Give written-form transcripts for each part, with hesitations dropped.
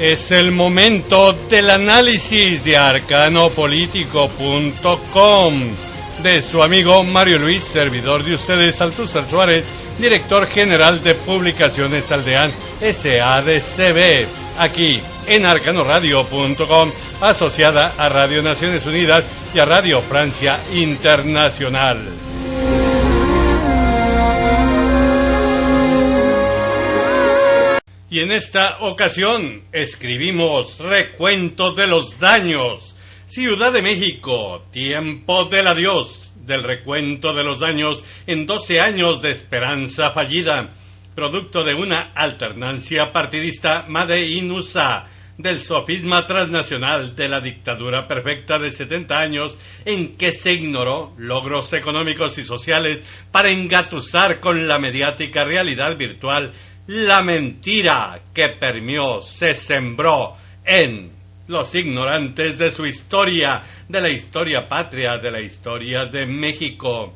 Es el momento del análisis de arcanopolitico.com de su amigo Mario Luis, servidor de ustedes, Althusser Suárez, director general de Publicaciones Aldean SADCB, aquí en arcanoradio.com, asociada a Radio Naciones Unidas y a Radio Francia Internacional. Y en esta ocasión escribimos Recuento de los Daños, Ciudad de México, Tiempo del Adiós, del recuento de los daños en 12 años de esperanza fallida, producto de una alternancia partidista Made in USA, del sofisma transnacional de la dictadura perfecta de 70 años en que se ignoró logros económicos y sociales para engatusar con la mediática realidad virtual la mentira que permeó, se sembró en los ignorantes de su historia, de la historia patria, de la historia de México.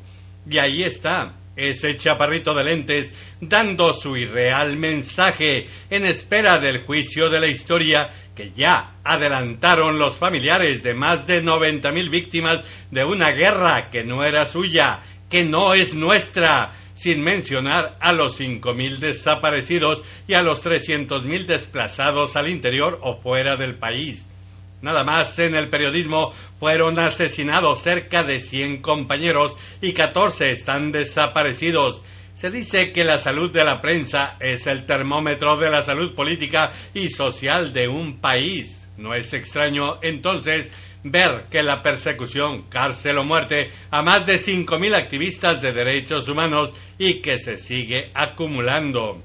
Y ahí está ese chaparrito de lentes dando su irreal mensaje en espera del juicio de la historia que ya adelantaron los familiares de más de 90,000 víctimas de una guerra que no era suya, que no es nuestra, sin mencionar a los 5,000 desaparecidos y a los 300,000 desplazados al interior o fuera del país. Nada más en el periodismo fueron asesinados cerca de 100 compañeros y 14 están desaparecidos. Se dice que la salud de la prensa es el termómetro de la salud política y social de un país. No es extraño, entonces, ver que la persecución, cárcel o muerte a más de 5,000 activistas de derechos humanos y que se sigue acumulando,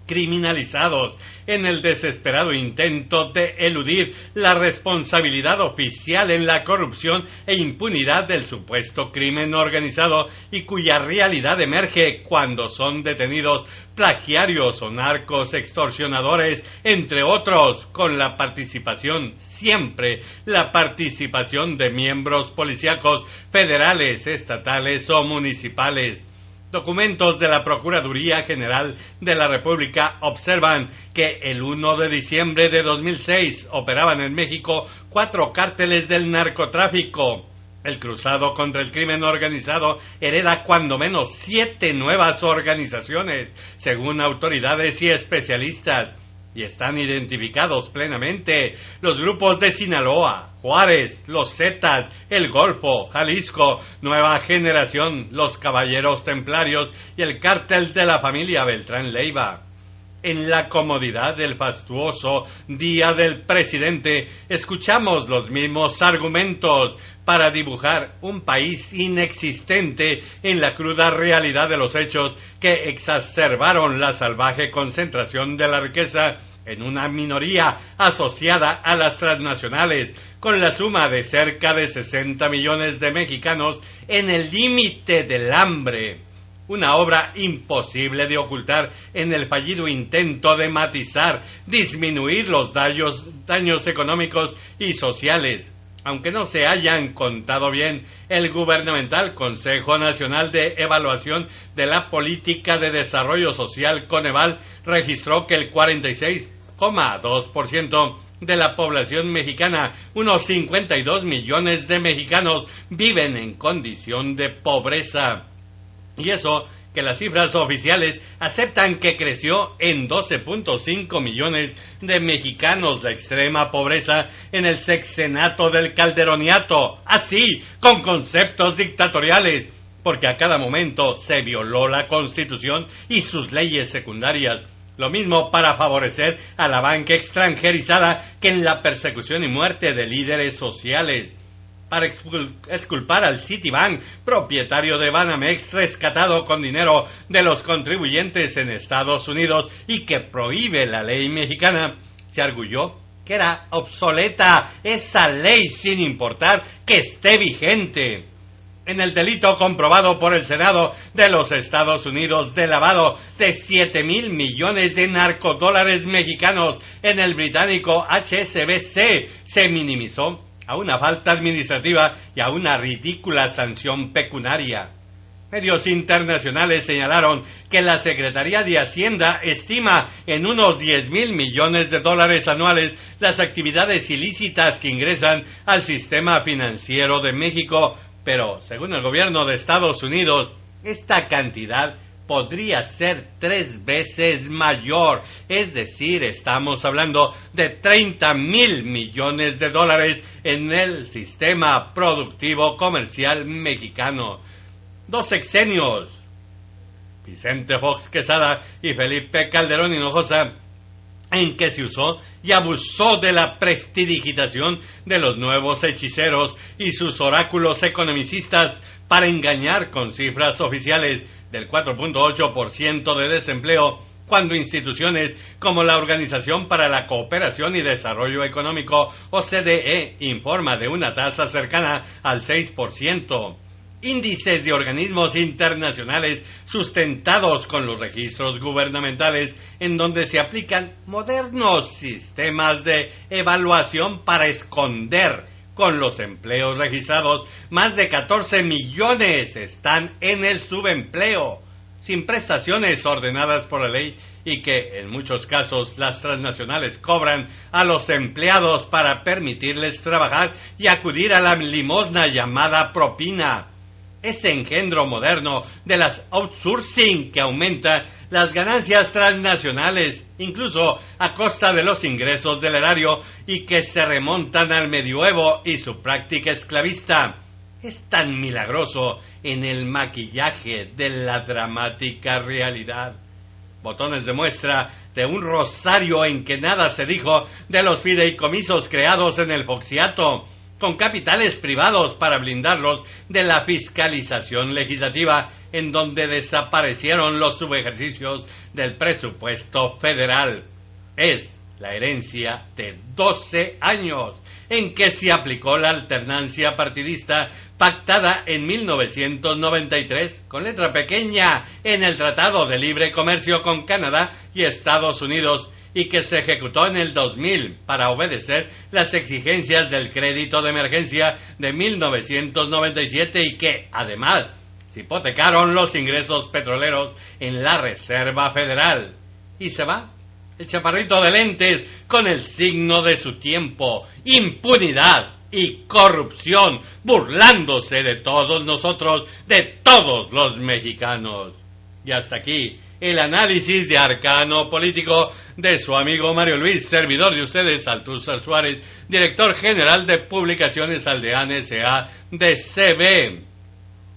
criminalizados en el desesperado intento de eludir la responsabilidad oficial en la corrupción e impunidad del supuesto crimen organizado y cuya realidad emerge cuando son detenidos plagiarios o narcos extorsionadores, entre otros, con la participación, siempre la participación de miembros policíacos federales, estatales o municipales. Documentos de la Procuraduría General de la República observan que el 1 de diciembre de 2006 operaban en México 4 cárteles del narcotráfico. El cruzado contra el crimen organizado hereda cuando menos 7 nuevas organizaciones, según autoridades y especialistas, y están identificados plenamente los grupos de Sinaloa, Juárez, los Zetas, El Golfo, Jalisco, Nueva Generación, los Caballeros Templarios y el cártel de la familia Beltrán Leiva. En la comodidad del fastuoso Día del Presidente, escuchamos los mismos argumentos para dibujar un país inexistente en la cruda realidad de los hechos que exacerbaron la salvaje concentración de la riqueza en una minoría asociada a las transnacionales, con la suma de cerca de 60 millones de mexicanos en el límite del hambre. Una obra imposible de ocultar en el fallido intento de matizar, disminuir los daños económicos y sociales. Aunque no se hayan contado bien, el gubernamental Consejo Nacional de Evaluación de la Política de Desarrollo Social, Coneval, registró que el 46,2% de la población mexicana, unos 52 millones de mexicanos, viven en condición de pobreza. Y eso que las cifras oficiales aceptan que creció en 12,5 millones de mexicanos la extrema pobreza en el sexenato del calderoniato, así, con conceptos dictatoriales, porque a cada momento se violó la Constitución y sus leyes secundarias. Lo mismo para favorecer a la banca extranjerizada que en la persecución y muerte de líderes sociales. Para exculpar al Citibank, propietario de Banamex, rescatado con dinero de los contribuyentes en Estados Unidos y que prohíbe la ley mexicana, se arguyó que era obsoleta esa ley sin importar que esté vigente. En el delito comprobado por el Senado de los Estados Unidos de lavado de 7,000 millones de narcodólares mexicanos en el británico HSBC, se minimizó a una falta administrativa y a una ridícula sanción pecuniaria. Medios internacionales señalaron que la Secretaría de Hacienda estima en unos 10,000 millones de dólares anuales las actividades ilícitas que ingresan al sistema financiero de México, pero según el gobierno de Estados Unidos, esta cantidad podría ser 3 veces mayor, es decir, estamos hablando de 30,000 millones de dólares en el sistema productivo comercial mexicano. 2 sexenios, Vicente Fox Quesada y Felipe Calderón Hinojosa, en que se usó y abusó de la prestidigitación de los nuevos hechiceros y sus oráculos economicistas para engañar con cifras oficiales del 4.8% de desempleo, cuando instituciones como la Organización para la Cooperación y Desarrollo Económico, OCDE, informa de una tasa cercana al 6%. Índices de organismos internacionales sustentados con los registros gubernamentales, en donde se aplican modernos sistemas de evaluación para esconder con los empleos registrados. Más de 14 millones están en el subempleo, sin prestaciones ordenadas por la ley, y que en muchos casos las transnacionales cobran a los empleados para permitirles trabajar y acudir a la limosna llamada propina. Ese engendro moderno de las outsourcing que aumenta las ganancias transnacionales, incluso a costa de los ingresos del erario, y que se remontan al medioevo y su práctica esclavista, es tan milagroso en el maquillaje de la dramática realidad. Botones de muestra de un rosario en que nada se dijo de los fideicomisos creados en el Foxiato, con capitales privados para blindarlos de la fiscalización legislativa, en donde desaparecieron los subejercicios del presupuesto federal. Es la herencia de 12 años en que se aplicó la alternancia partidista pactada en 1993 con letra pequeña en el Tratado de Libre Comercio con Canadá y Estados Unidos, y que se ejecutó en el 2000 para obedecer las exigencias del crédito de emergencia de 1997, y que, además, se hipotecaron los ingresos petroleros en la Reserva Federal. Y se va el chaparrito de lentes con el signo de su tiempo: impunidad y corrupción, burlándose de todos nosotros, de todos los mexicanos. Y hasta aquí el análisis de Arcano Político de su amigo Mario Luis, servidor de ustedes, Altúzar Suárez, director general de Publicaciones Aldeana S.A. de CB.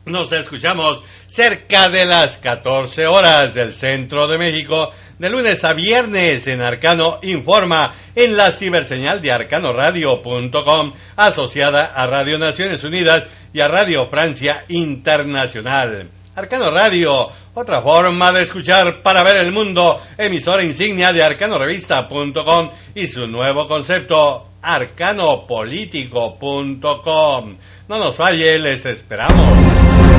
Nos escuchamos cerca de las 14 horas del centro de México, de lunes a viernes en Arcano Informa, en la ciberseñal de arcanoradio.com, asociada a Radio Naciones Unidas y a Radio Francia Internacional. Arcano Radio, otra forma de escuchar para ver el mundo, emisora insignia de arcanorevista.com y su nuevo concepto, arcanopolitico.com. No nos falle, les esperamos.